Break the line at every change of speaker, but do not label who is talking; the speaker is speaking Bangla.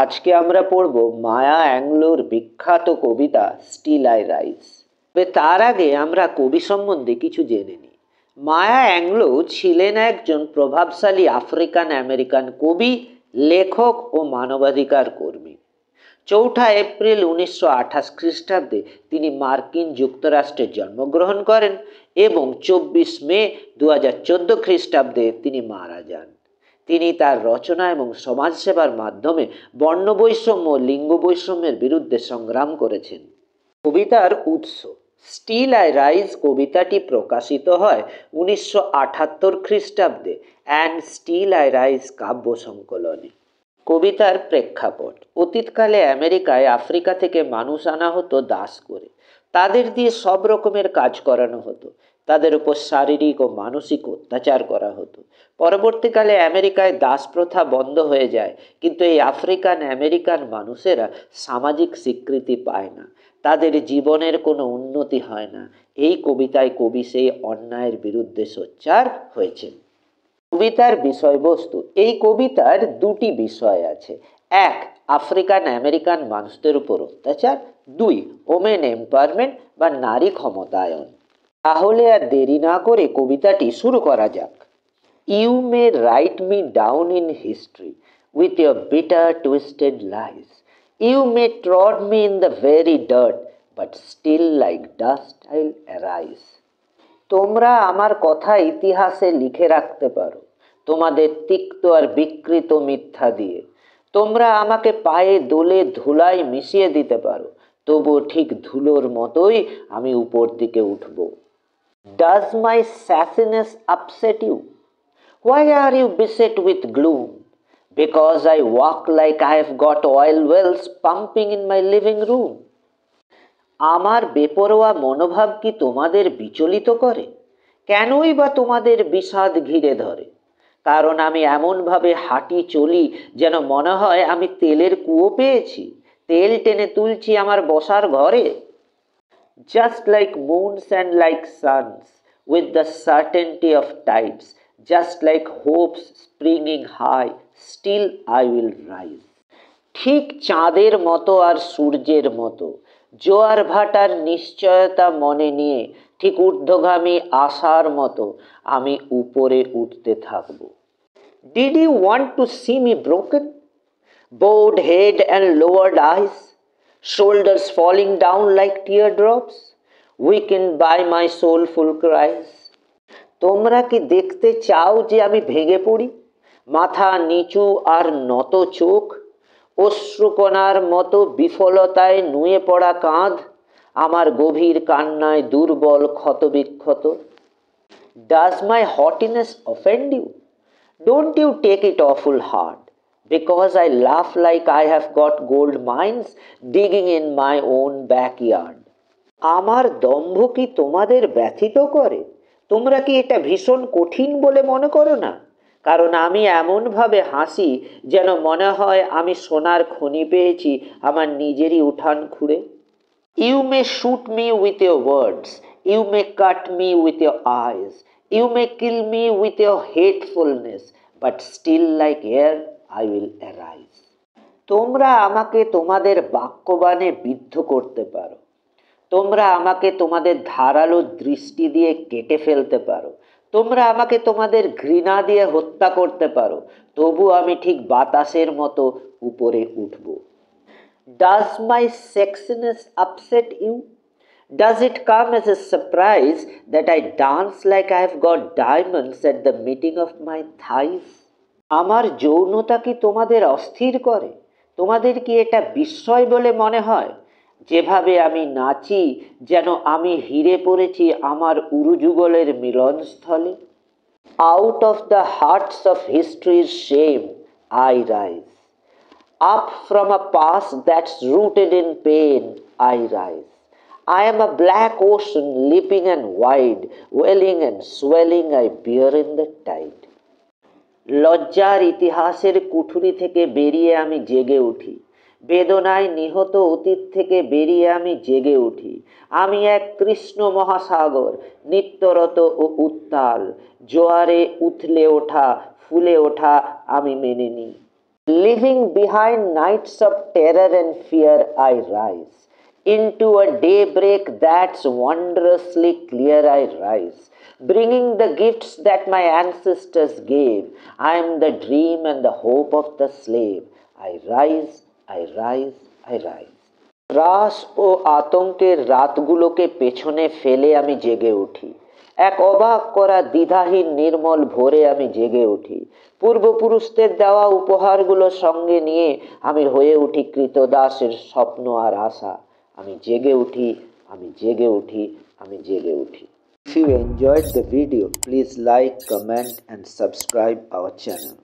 আজকে আমরা পড়ব মায়া অ্যাংলোর বিখ্যাত কবিতা স্টিল আই রাইজ। তবে তার আগে আমরা কবি সম্বন্ধে কিছু জেনে নিই। মায়া অ্যাংলো ছিলেন একজন প্রভাবশালী আফ্রিকান আমেরিকান কবি, লেখক ও মানবাধিকার কর্মী। ৪ এপ্রিল ১৯২৮ খ্রিস্টাব্দে তিনি মার্কিন যুক্তরাষ্ট্রে জন্মগ্রহণ করেন এবং ২৪ মে ২০১৪ খ্রিস্টাব্দে তিনি মারা যান। তিনি তার রচনা এবং সমাজসেবার মাধ্যমে বর্ণ বৈষম্য ও লিঙ্গ বৈষম্যের বিরুদ্ধে সংগ্রাম করেছেন। কবিতার উৎস। স্টিল আই রাইজ কবিতাটি প্রকাশিত হয় ১৯৭৮ খ্রিস্টাব্দে অ্যান্ড স্টিল আই রাইজ কাব্য সংকলনে। কবিতার প্রেক্ষাপট। অতীতকালে আমেরিকায় আফ্রিকা থেকে মানুষ আনা হতো দাস করে। তাদের দিয়ে সব রকমের কাজ করানো হতো। তাদের উপর শারীরিক ও মানসিক অত্যাচার করা হতো। পরবর্তীকালে আমেরিকায় দাস প্রথা বন্ধ হয়ে যায়, কিন্তু এই আফ্রিকান আমেরিকান মানুষেরা সামাজিক স্বীকৃতি পায় না, তাদের জীবনের কোনো উন্নতি হয় না। এই কবিতায় কবি সেই অন্যায়ের বিরুদ্ধে সোচ্চার হয়েছেন। কবিতার বিষয়বস্তু। এই কবিতার দুটি বিষয় আছে। এক, আফ্রিকান আমেরিকান মানুষদের উপর অত্যাচার। ২, ওমেন এম্পাওয়ারমেন্ট বা নারী ক্ষমতায়ন। তাহলে আর দেরি না করে কবিতাটি শুরু করা যাক। You may write me down in history with your bitter twisted lines. You may Trott me in the very dirt, but still like dust আইল অ্যারাইজ। তোমরা আমার কথা ইতিহাসে লিখে রাখতে পারো তোমাদের তিক্ত আর বিকৃত মিথ্যা দিয়ে। তোমরা আমাকে পায়ে দোলে ধুলায় মিশিয়ে দিতে পারো, তবুও ঠিক ধুলোর মতোই আমি উপর দিকে উঠব। Does my sassiness upset you? Why are you beset with gloom? Because I walk like I have got oil wells pumping in my living room. আমার বেপরোয়া মনোভাব কি তোমাদের বিচলিত করে? কেনই বা তোমাদের বিষাদ ঘিরে ধরে? কারণ আমি এমনভাবে হাঁটি চলি যেন মনে হয় আমি তেলের কুয়ো পেয়েছি, তেল টেনে তুলছি আমার বসার ঘরে। Just like moons and like suns, with the certainty of tides, just like hopes springing high, still I will rise. ঠিক চাঁদের মতো আর সূর্যের মতো জোয়ার ভাটার নিশ্চয়তা মনে নিয়ে ঠিক ঊর্ধ্বগামী আশার মতো আমি উপরে উঠতে থাকব। Did you want to see me broken? Bowed head and lowered eyes, shoulders falling down like teardrops, weakened by my soulful cries. তোমরা কি দেখতে চাও যে আমি ভেঙে পড়ি? মাথা নিচু আর নত চোখ, অশ্রুকণার মতো বিফলতায় নুয়ে পড়া কাঁধ, আমার গভীর কান্নায় দুর্বল ক্ষতবিক্ষত। Does my haughtiness offend you? Don't you take it awful hard, because I laugh like I have got gold mines digging in my own backyard. আমার দম্ভ কি তোমাদের ব্যথিত করে? তোমরা কি এটা ভীষণ কঠিন বলে মনে করো না? কারণ আমি এমনভাবে হাসি যেন মনে হয় আমি সোনার খনি পেয়েছি আমার নিজেরই উঠান খুঁড়ে। You may shoot me with your words, you may cut me with your eyes, you may kill me with your হেটফুলনেস, but still like air I will arise. তোমরা আমাকে তোমাদের বাক্যবাণে বিদ্ধ করতে পারো, তোমরা আমাকে তোমাদের ধারালো দৃষ্টি দিয়ে কেটে ফেলতে পারো, তোমরা আমাকে তোমাদের ঘৃণা দিয়ে হত্যা করতে পারো, তবু আমি ঠিক বাতাসের মতো উপরে উঠব। Does my sexiness upset you? Does it come as a surprise that I dance like I have got diamonds at the meeting of my thighs? আমার যৌনতা কি তোমাদের অস্থির করে? তোমাদের কি এটা বিস্ময় বলে মনে হয় যেভাবে আমি নাচি যেন আমি হিরে পড়েছি আমার উরুযুগলের মিলনস্থলে? Out of the hearts of history's shame I rise. Up from a past that's rooted in pain I rise. I am a black ocean leaping and wide, welling and swelling I bear in the tide. লজ্জার ইতিহাসের কুঠুরি থেকে বেরিয়ে আমি জেগে উঠি, বেদনায় নিহত অতীত থেকে বেরিয়ে আমি জেগে উঠি। আমি এক কৃষ্ণ মহাসাগর, নিত্যরত ও উত্তাল, জোয়ারে উথলে ওঠা ফুলে ওঠা আমি মেনে নিই। Leaving behind nights of terror and fear, I rise. Into a daybreak that's wondrously clear, I rise. Bringing the gifts that my ancestors gave, I am the dream and the hope of the slave. I rise, I rise, I rise. ত্রাস ও আতঙ্কের রাতগুলোকে পেছনে ফেলে আমি জেগে উঠি। এক অবাক করা দ্বিধাহীন নির্মল ভোরে আমি জেগে উঠি। পূর্বপুরুষদের দেওয়া উপহারগুলো সঙ্গে নিয়ে আমি হয়ে উঠি কৃতদাসের স্বপ্ন আর আশা। আমি জেগে উঠি, আমি জেগে উঠি, আমি জেগে উঠি। If you enjoyed the video, please like, comment and subscribe our channel.